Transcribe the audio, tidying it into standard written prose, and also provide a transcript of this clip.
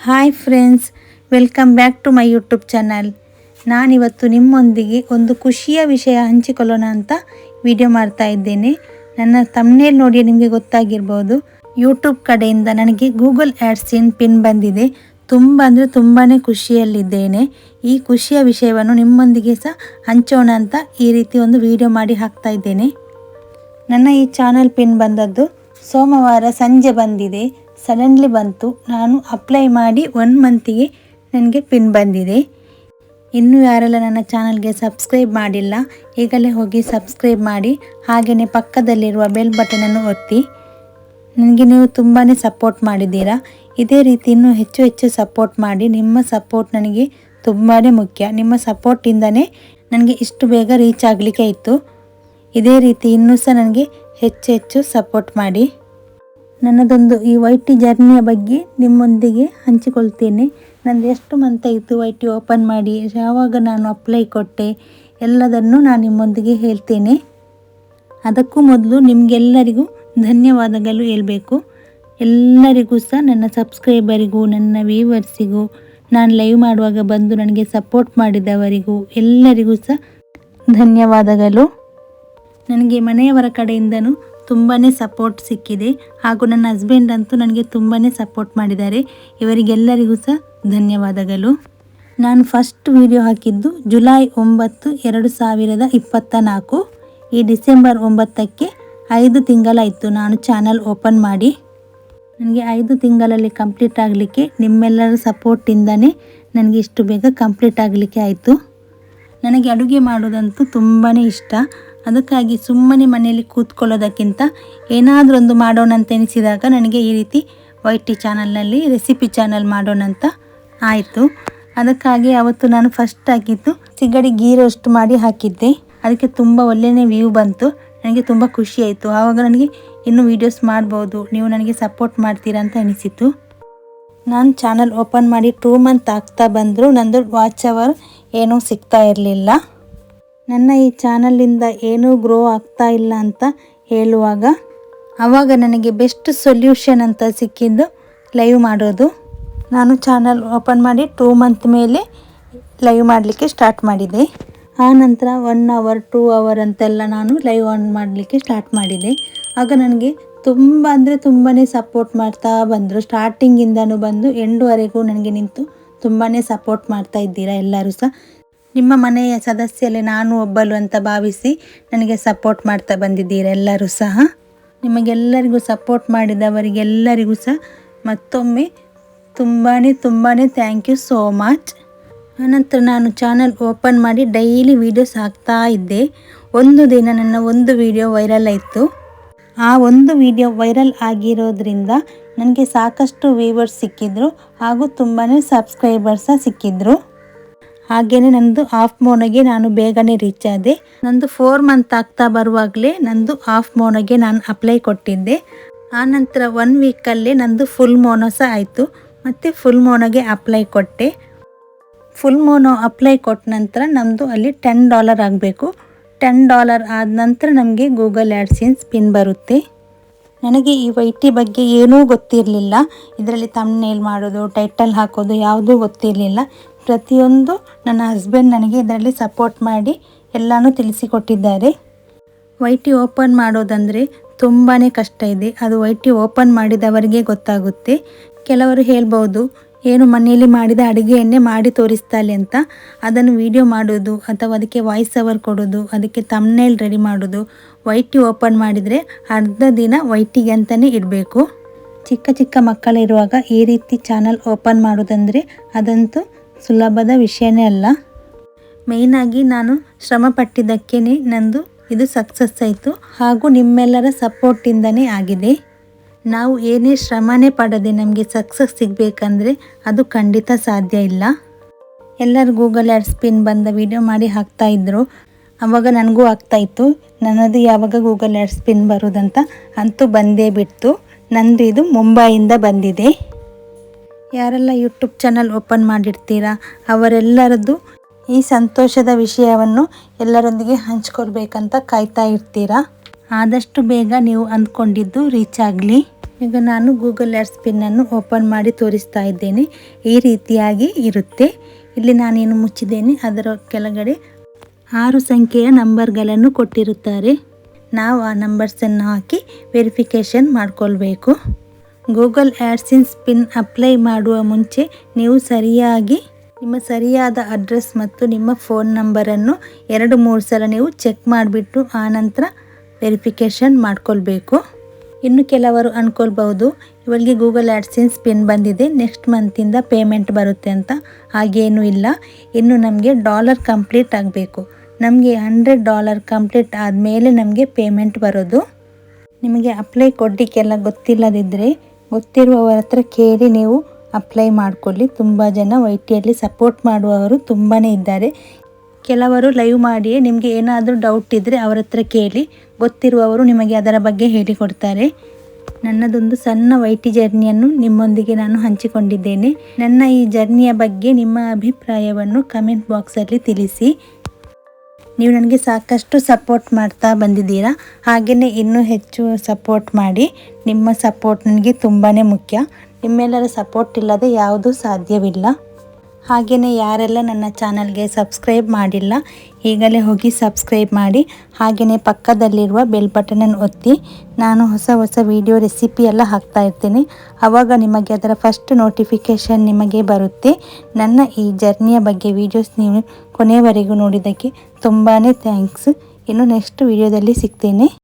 Hi friends, welcome back to my YouTube channel. ನಾನಿವತ್ತು ನಿಮ್ಮೊಂದಿಗೆ ಒಂದು ಖುಷಿಯ ವಿಷಯ ಹಂಚಿಕೊಳ್ಳೋಣ ಅಂತ ವಿಡಿಯೋ ಮಾಡ್ತಾ ಇದ್ದೇನೆ. ನನ್ನ ಥಂಬ್ನೇಲ್ ನೋಡಿ ನಿಮಗೆ ಗೊತ್ತಾಗಿರ್ಬೋದು, ಯೂಟ್ಯೂಬ್ ಕಡೆಯಿಂದ ನನಗೆ ಗೂಗಲ್ ಆ್ಯಡ್ಸಿನ ಪಿನ್ ಬಂದಿದೆ. ತುಂಬಾ ಖುಷಿಯಲ್ಲಿದ್ದೇನೆ. ಈ ಖುಷಿಯ ವಿಷಯವನ್ನು ನಿಮ್ಮೊಂದಿಗೆ ಸಹ ಹಂಚೋಣ ಅಂತ ಈ ರೀತಿ ಒಂದು ವಿಡಿಯೋ ಮಾಡಿ ಹಾಕ್ತಾ ಇದ್ದೇನೆ. ನನ್ನ ಈ ಚಾನಲ್ ಪಿನ್ ಬಂದದ್ದು ಸೋಮವಾರ ಸಂಜೆ ಬಂದಿದೆ. ಸಡನ್ಲಿ ಬಂತು. ನಾನು ಅಪ್ಲೈ ಮಾಡಿ 1 ಮಂತಿಗೆ ನನಗೆ ಪಿನ್ ಬಂದಿದೆ. ಇನ್ನೂ ಯಾರೆಲ್ಲ ನನ್ನ ಚಾನಲ್ಗೆ ಸಬ್ಸ್ಕ್ರೈಬ್ ಮಾಡಿಲ್ಲ, ಈಗಲೇ ಹೋಗಿ ಸಬ್ಸ್ಕ್ರೈಬ್ ಮಾಡಿ, ಹಾಗೆಯೇ ಪಕ್ಕದಲ್ಲಿರುವ ಬೆಲ್ ಬಟನನ್ನು ಒತ್ತಿ. ನನಗೆ ನೀವು ತುಂಬಾ ಸಪೋರ್ಟ್ ಮಾಡಿದ್ದೀರಾ. ಇದೇ ರೀತಿ ಇನ್ನೂ ಹೆಚ್ಚು ಸಪೋರ್ಟ್ ಮಾಡಿ. ನಿಮ್ಮ ಸಪೋರ್ಟ್ ನನಗೆ ತುಂಬಾ ಮುಖ್ಯ. ನಿಮ್ಮ ಸಪೋರ್ಟಿಂದನೇ ನನಗೆ ಇಷ್ಟು ಬೇಗ ರೀಚ್ ಆಗಲಿಕ್ಕೆ ಇತ್ತು. ಇದೇ ರೀತಿ ಇನ್ನೂ ಸಹ ನನಗೆ ಹೆಚ್ಚು ಸಪೋರ್ಟ್ ಮಾಡಿ. ನನ್ನದೊಂದು ಈ YT ಜರ್ನಿಯ ಬಗ್ಗೆ ನಿಮ್ಮೊಂದಿಗೆ ಹಂಚಿಕೊಳ್ತೇನೆ. ನಂದು ಎಷ್ಟು ಮಂತ್ ಆಯಿತು YT ಓಪನ್ ಮಾಡಿ, ಯಾವಾಗ ನಾನು ಅಪ್ಲೈ ಕೊಟ್ಟೆ, ಎಲ್ಲದನ್ನು ನಾನು ನಿಮ್ಮೊಂದಿಗೆ ಹೇಳ್ತೇನೆ. ಅದಕ್ಕೂ ಮೊದಲು ನಿಮಗೆಲ್ಲರಿಗೂ ಧನ್ಯವಾದಗಳು ಹೇಳಬೇಕು. ಎಲ್ಲರಿಗೂ ಸಹ, ನನ್ನ ಸಬ್ಸ್ಕ್ರೈಬರಿಗೂ, ನನ್ನ ವ್ಯೂವರ್ಸಿಗೂ, ನಾನು ಲೈವ್ ಮಾಡುವಾಗ ಬಂದು ನನಗೆ ಸಪೋರ್ಟ್ ಮಾಡಿದವರಿಗೂ ಎಲ್ಲರಿಗೂ ಸಹ ಧನ್ಯವಾದಗಳು. ನನಗೆ ಮನೆಯವರ ಕಡೆಯಿಂದನೂ ತುಂಬಾ ಸಪೋರ್ಟ್ ಸಿಕ್ಕಿದೆ. ಹಾಗೂ ನನ್ನ ಹಸ್ಬೆಂಡ್ ಅಂತೂ ನನಗೆ ತುಂಬಾ ಸಪೋರ್ಟ್ ಮಾಡಿದ್ದಾರೆ. ಇವರಿಗೆಲ್ಲರಿಗೂ ಸಹ ಧನ್ಯವಾದಗಳು. ನಾನು ಫಸ್ಟ್ ವಿಡಿಯೋ ಹಾಕಿದ್ದು ಜುಲೈ 9, 2024. ಈ ಡಿಸೆಂಬರ್ 9ಕ್ಕೆ 5 ತಿಂಗಳಾಯಿತು ನಾನು ಚಾನಲ್ ಓಪನ್ ಮಾಡಿ. ನನಗೆ 5 ತಿಂಗಳಲ್ಲಿ ಕಂಪ್ಲೀಟ್ ಆಗಲಿಕ್ಕೆ ನಿಮ್ಮೆಲ್ಲರ ಸಪೋರ್ಟಿಂದನೇ ನನಗೆ ಇಷ್ಟು ಬೇಗ ಕಂಪ್ಲೀಟ್ ಆಗಲಿಕ್ಕೆ ಆಯಿತು. ನನಗೆ ಅಡುಗೆ ಮಾಡೋದಂತೂ ತುಂಬಾ ಇಷ್ಟ. ಅದಕ್ಕಾಗಿ ಸುಮ್ಮನೆ ಮನೆಯಲ್ಲಿ ಕೂತ್ಕೊಳ್ಳೋದಕ್ಕಿಂತ ಏನಾದರೂ ಒಂದು ಮಾಡೋಣ ಅಂತ ಎನಿಸಿದಾಗ ನನಗೆ ಈ ರೀತಿ YT ಚಾನಲ್ನಲ್ಲಿ ರೆಸಿಪಿ ಚಾನಲ್ ಮಾಡೋಣ ಅಂತ ಆಯಿತು. ಅದಕ್ಕಾಗಿ ಅವತ್ತು ನಾನು ಫಸ್ಟ್ ಹಾಕಿದ್ದು ಸಿಗಡಿ ಗೀ ರೋಸ್ಟ್ ಮಾಡಿ ಹಾಕಿದ್ದೆ. ಅದಕ್ಕೆ ತುಂಬ ಒಳ್ಳೆಯೇ ವ್ಯೂ ಬಂತು. ನನಗೆ ತುಂಬ ಖುಷಿ ಆಯಿತು. ಆವಾಗ ನನಗೆ ಇನ್ನೂ ವೀಡಿಯೋಸ್ ಮಾಡ್ಬೋದು, ನೀವು ನನಗೆ ಸಪೋರ್ಟ್ ಮಾಡ್ತೀರಾ ಅಂತ ಅನಿಸಿತು. ನಾನು ಚಾನಲ್ ಓಪನ್ ಮಾಡಿ 2 ಮಂತ್ ಆಗ್ತಾ ಬಂದರೂ ನಂದು ವಾಚ್ ಅವರ್ ಏನೂ ಸಿಗ್ತಾ ಇರಲಿಲ್ಲ. ನನ್ನ ಈ ಚಾನಲಿಂದ ಏನೂ ಗ್ರೋ ಆಗ್ತಾ ಇಲ್ಲ ಅಂತ ಹೇಳುವಾಗ ಆವಾಗ ನನಗೆ ಬೆಸ್ಟ್ ಸೊಲ್ಯೂಷನ್ ಅಂತ ಸಿಕ್ಕಿದ್ದು ಲೈವ್ ಮಾಡೋದು. ನಾನು ಚಾನಲ್ ಓಪನ್ ಮಾಡಿ 2 ಮಂತ್ ಮೇಲೆ ಲೈವ್ ಮಾಡಲಿಕ್ಕೆ ಸ್ಟಾರ್ಟ್ ಮಾಡಿದೆ. ಆ ನಂತರ 1 ಅವರ್ 2 ಅವರ್ ಅಂತೆಲ್ಲ ನಾನು ಲೈವ್ ಆನ್ ಮಾಡಲಿಕ್ಕೆ ಸ್ಟಾರ್ಟ್ ಮಾಡಿದೆ. ಆಗ ನನಗೆ ತುಂಬಾ ಸಪೋರ್ಟ್ ಮಾಡ್ತಾ ಬಂದರು. ಸ್ಟಾರ್ಟಿಂಗಿಂದನೂ ಬಂದು ಎಂಡ್ವರೆಗೂ ನನಗೆ ನಿಂತು ತುಂಬಾ ಸಪೋರ್ಟ್ ಮಾಡ್ತಾ ಇದ್ದೀರಾ ಎಲ್ಲರೂ ಸಹ. ನಿಮ್ಮ ಮನೆಯ ಸದಸ್ಯರೇ ನಾನು ಒಬ್ಬಳು ಅಂತ ಭಾವಿಸಿ ನನಗೆ ಸಪೋರ್ಟ್ ಮಾಡ್ತಾ ಬಂದಿದ್ದೀರಾ ಎಲ್ಲರೂ ಸಹ. ನಿಮಗೆಲ್ಲರಿಗೂ ಸಪೋರ್ಟ್ ಮಾಡಿದವರಿಗೆಲ್ಲರಿಗೂ ಸಹ ಮತ್ತೊಮ್ಮೆ ತುಂಬಾ ಥ್ಯಾಂಕ್ ಯು ಸೋ ಮಚ್. ಆನಂತರ ನಾನು ಚಾನಲ್ ಓಪನ್ ಮಾಡಿ ಡೈಲಿ ವೀಡಿಯೋಸ್ ಹಾಕ್ತಾ ಇದ್ದೆ. ಒಂದು ದಿನ ನನ್ನ ಒಂದು ವಿಡಿಯೋ ವೈರಲ್ ಆಯಿತು. ಆ ಒಂದು ವಿಡಿಯೋ ವೈರಲ್ ಆಗಿರೋದ್ರಿಂದ ನನಗೆ ಸಾಕಷ್ಟು ವ್ಯೂವರ್ಸ್ ಸಿಕ್ಕಿದ್ರು ಹಾಗೂ ತುಂಬಾ ಸಬ್ಸ್ಕ್ರೈಬರ್ಸ್ ಸಿಕ್ಕಿದ್ರು. ಹಾಗೆಯೇ ನಂದು ಹಾಫ್ ಮೋನೋಗೆ ನಾನು ಬೇಗನೆ ರೀಚ್ ಆದೆ. ನಂದು 4 ಮಂತ್ ಆಗ್ತಾ ಬರುವಾಗಲೇ ನಂದು ಹಾಫ್ ಮೋನೋಗೆ ನಾನು ಅಪ್ಲೈ ಕೊಟ್ಟಿದ್ದೆ. ಆನಂತರ 1 ವೀಕಲ್ಲೇ ನಂದು ಫುಲ್ ಮೋನೋ ಸಹ ಆಯಿತು. ಮತ್ತು ಫುಲ್ ಮೋನೋಗೆ ಅಪ್ಲೈ ಕೊಟ್ಟೆ. ಫುಲ್ ಮೋನೋ ಅಪ್ಲೈ ಕೊಟ್ಟ ನಂತರ ನಮ್ಮದು ಅಲ್ಲಿ $10 ಆಗಬೇಕು. $10 ಆದ ನಂತರ ನಮಗೆ ಗೂಗಲ್ ಆ್ಯಡ್ಸೆನ್ಸ್ ಪಿನ್ ಬರುತ್ತೆ. ನನಗೆ ಈ YT ಬಗ್ಗೆ ಏನೂ ಗೊತ್ತಿರಲಿಲ್ಲ. ಇದರಲ್ಲಿ ಥಂಬ್ನೇಲ್ ಮಾಡೋದು, ಟೈಟಲ್ ಹಾಕೋದು ಯಾವುದೂ ಗೊತ್ತಿರಲಿಲ್ಲ. ಪ್ರತಿಯೊಂದು ನನ್ನ ಹಸ್ಬೆಂಡ್ ನನಗೆ ಇದರಲ್ಲಿ ಸಪೋರ್ಟ್ ಮಾಡಿ ಎಲ್ಲನೂ ತಿಳಿಸಿಕೊಟ್ಟಿದ್ದಾರೆ. YT ಓಪನ್ ಮಾಡೋದಂದರೆ ತುಂಬಾ ಕಷ್ಟ ಇದೆ. ಅದು YT ಓಪನ್ ಮಾಡಿದವರಿಗೆ ಗೊತ್ತಾಗುತ್ತೆ. ಕೆಲವರು ಹೇಳ್ಬೋದು, ಏನು ಮನೆಯಲ್ಲಿ ಮಾಡಿದ ಅಡುಗೆಯನ್ನೇ ಮಾಡಿ ತೋರಿಸ್ತಾಳೆ ಅಂತ. ಅದನ್ನು ವಿಡಿಯೋ ಮಾಡೋದು ಅಥವಾ ಅದಕ್ಕೆ ವಾಯ್ಸ್ ಓವರ್ ಕೊಡೋದು, ಅದಕ್ಕೆ ಥಂಬ್ನೇಲ್ ರೆಡಿ ಮಾಡೋದು, YT ಓಪನ್ ಮಾಡಿದರೆ ಅರ್ಧ ದಿನ YTಗೆ ಅಂತಲೇ ಇಡಬೇಕು. ಚಿಕ್ಕ ಮಕ್ಕಳಿರುವಾಗ ಈ ರೀತಿ ಚಾನಲ್ ಓಪನ್ ಮಾಡೋದಂದರೆ ಅದಂತೂ ಸುಲಭದ ವಿಷಯನೇ ಅಲ್ಲ. ಮೇಯ್ನಾಗಿ ನಾನು ಶ್ರಮ ಪಟ್ಟಿದ್ದಕ್ಕೇ ನಂದು ಇದು ಸಕ್ಸಸ್ ಆಯಿತು. ಹಾಗೂ ನಿಮ್ಮೆಲ್ಲರ ಸಪೋರ್ಟಿಂದನೇ ಆಗಿದೆ. ನಾವು ಏನೇ ಶ್ರಮನೇ ಪಡದೆ ನಮಗೆ ಸಕ್ಸಸ್ ಸಿಗಬೇಕಂದ್ರೆ ಅದು ಖಂಡಿತ ಸಾಧ್ಯ ಇಲ್ಲ. ಎಲ್ಲರೂ ಗೂಗಲ್ ಆ್ಯಡ್ಸ್ ಪಿನ್ ಬಂದ ವಿಡಿಯೋ ಮಾಡಿ ಹಾಕ್ತಾಯಿದ್ರು. ಆವಾಗ ನನಗೂ ಆಗ್ತಾಯಿತ್ತು, ನನ್ನದು ಯಾವಾಗ ಗೂಗಲ್ ಆ್ಯಡ್ಸ್ ಪಿನ್ ಬರೋದಂತ. ಅಂತೂ ಬಂದೇ ಬಿಡ್ತು. ನಂದು ಇದು ಮುಂಬೈಯಿಂದ ಬಂದಿದೆ. ಯಾರೆಲ್ಲ ಯೂಟ್ಯೂಬ್ ಚಾನಲ್ ಓಪನ್ ಮಾಡಿರ್ತೀರಾ ಅವರೆಲ್ಲರದ್ದು ಈ ಸಂತೋಷದ ವಿಷಯವನ್ನು ಎಲ್ಲರೊಂದಿಗೆ ಹಂಚ್ಕೊಳ್ಬೇಕಂತ ಕಾಯ್ತಾ ಇರ್ತೀರಾ. ಆದಷ್ಟು ಬೇಗ ನೀವು ಅಂದ್ಕೊಂಡಿದ್ದು ರೀಚ್ ಆಗಲಿ. ಈಗ ನಾನು ಗೂಗಲ್ ಆ್ಯಡ್ಸ್ ಪಿನ್ನನ್ನು ಓಪನ್ ಮಾಡಿ ತೋರಿಸ್ತಾ ಇದ್ದೇನೆ. ಈ ರೀತಿಯಾಗಿ ಇರುತ್ತೆ. ಇಲ್ಲಿ ನಾನೇನು ಮುಚ್ಚಿದ್ದೇನೆ, ಅದರ ಕೆಳಗಡೆ 6 ಸಂಖ್ಯೆಯ ನಂಬರ್ಗಳನ್ನು ಕೊಟ್ಟಿರುತ್ತಾರೆ. ನಾವು ಆ ನಂಬರ್ಸನ್ನು ಹಾಕಿ ವೆರಿಫಿಕೇಷನ್ ಮಾಡಿಕೊಳ್ಬೇಕು. ಗೂಗಲ್ ಆ್ಯಡ್ಸೆನ್ಸ್ ಪಿನ್ ಅಪ್ಲೈ ಮಾಡುವ ಮುಂಚೆ ನೀವು ಸರಿಯಾಗಿ ನಿಮ್ಮ ಸರಿಯಾದ ಅಡ್ರೆಸ್ ಮತ್ತು ನಿಮ್ಮ ಫೋನ್ ನಂಬರನ್ನು 2-3 ಸಲ ನೀವು ಚೆಕ್ ಮಾಡಿಬಿಟ್ಟು ಆನಂತರ ವೆರಿಫಿಕೇಷನ್ ಮಾಡಿಕೊಳ್ಬೇಕು. ಇನ್ನು ಕೆಲವರು ಅಂದ್ಕೊಳ್ಬಹುದು, ಇವಳಿಗೆ ಗೂಗಲ್ ಆ್ಯಡ್ಸೆನ್ಸ್ ಪಿನ್ ಬಂದಿದೆ, ನೆಕ್ಸ್ಟ್ ಮಂತಿಂದ ಪೇಮೆಂಟ್ ಬರುತ್ತೆ ಅಂತ. ಹಾಗೇನೂ ಇಲ್ಲ. ಇನ್ನು ನಮಗೆ ಡಾಲರ್ ಕಂಪ್ಲೀಟ್ ಆಗಬೇಕು. ನಮಗೆ $100 ಕಂಪ್ಲೀಟ್ ಆದಮೇಲೆ ನಮಗೆ ಪೇಮೆಂಟ್ ಬರೋದು. ನಿಮಗೆ ಅಪ್ಲೈ ಕೊಡಲಿಕ್ಕೆಲ್ಲ ಗೊತ್ತಿಲ್ಲದಿದ್ದರೆ ಗೊತ್ತಿರುವವರ ಹತ್ರ ಕೇಳಿ ನೀವು ಅಪ್ಲೈ ಮಾಡಿಕೊಳ್ಳಿ. ತುಂಬ ಜನ YT ಸಪೋರ್ಟ್ ಮಾಡುವವರು ತುಂಬಾ ಇದ್ದಾರೆ. ಕೆಲವರು ಲೈವ್ ಮಾಡಿಯೇ ನಿಮಗೆ ಏನಾದರೂ ಡೌಟ್ ಇದ್ದರೆ ಅವರ ಹತ್ರ ಕೇಳಿ, ಗೊತ್ತಿರುವವರು ನಿಮಗೆ ಅದರ ಬಗ್ಗೆ ಹೇಳಿಕೊಡ್ತಾರೆ. ನನ್ನದೊಂದು ಸಣ್ಣ YT ಜರ್ನಿಯನ್ನು ನಿಮ್ಮೊಂದಿಗೆ ನಾನು ಹಂಚಿಕೊಂಡಿದ್ದೇನೆ. ನನ್ನ ಈ ಜರ್ನಿಯ ಬಗ್ಗೆ ನಿಮ್ಮ ಅಭಿಪ್ರಾಯವನ್ನು ಕಮೆಂಟ್ ಬಾಕ್ಸಲ್ಲಿ ತಿಳಿಸಿ. ನೀವು ನನಗೆ ಸಾಕಷ್ಟು ಸಪೋರ್ಟ್ ಮಾಡ್ತಾ ಬಂದಿದ್ದೀರಾ, ಹಾಗೆಯೇ ಇನ್ನೂ ಹೆಚ್ಚು ಸಪೋರ್ಟ್ ಮಾಡಿ. ನಿಮ್ಮ ಸಪೋರ್ಟ್ ನನಗೆ ತುಂಬಾ ಮುಖ್ಯ. ನಿಮ್ಮೆಲ್ಲರ ಸಪೋರ್ಟ್ ಇಲ್ಲದೆ ಯಾವುದೂ ಸಾಧ್ಯವಿಲ್ಲ. ಹಾಗೆಯೇ ಯಾರೆಲ್ಲ ನನ್ನ ಚಾನಲ್ಗೆ ಸಬ್ಸ್ಕ್ರೈಬ್ ಮಾಡಿಲ್ಲ, ಈಗಲೇ ಹೋಗಿ ಸಬ್ಸ್ಕ್ರೈಬ್ ಮಾಡಿ. ಹಾಗೆಯೇ ಪಕ್ಕದಲ್ಲಿರುವ ಬೆಲ್ ಬಟನನ್ನು ಒತ್ತಿ. ನಾನು ಹೊಸ ವಿಡಿಯೋ ರೆಸಿಪಿ ಎಲ್ಲ ಹಾಕ್ತಾ ಇರ್ತೇನೆ, ಆವಾಗ ನಿಮಗೆ ಅದರ ಫಸ್ಟ್ ನೋಟಿಫಿಕೇಷನ್ ನಿಮಗೆ ಬರುತ್ತೆ. ನನ್ನ ಈ ಜರ್ನಿಯ ಬಗ್ಗೆ ವೀಡಿಯೋಸ್ ನೀವು ಕೊನೆಯವರೆಗೂ ನೋಡಿದ್ದಕ್ಕೆ ತುಂಬಾ ಥ್ಯಾಂಕ್ಸ್. ಇನ್ನು ನೆಕ್ಸ್ಟ್ ವಿಡಿಯೋದಲ್ಲಿ ಸಿಗ್ತೇನೆ.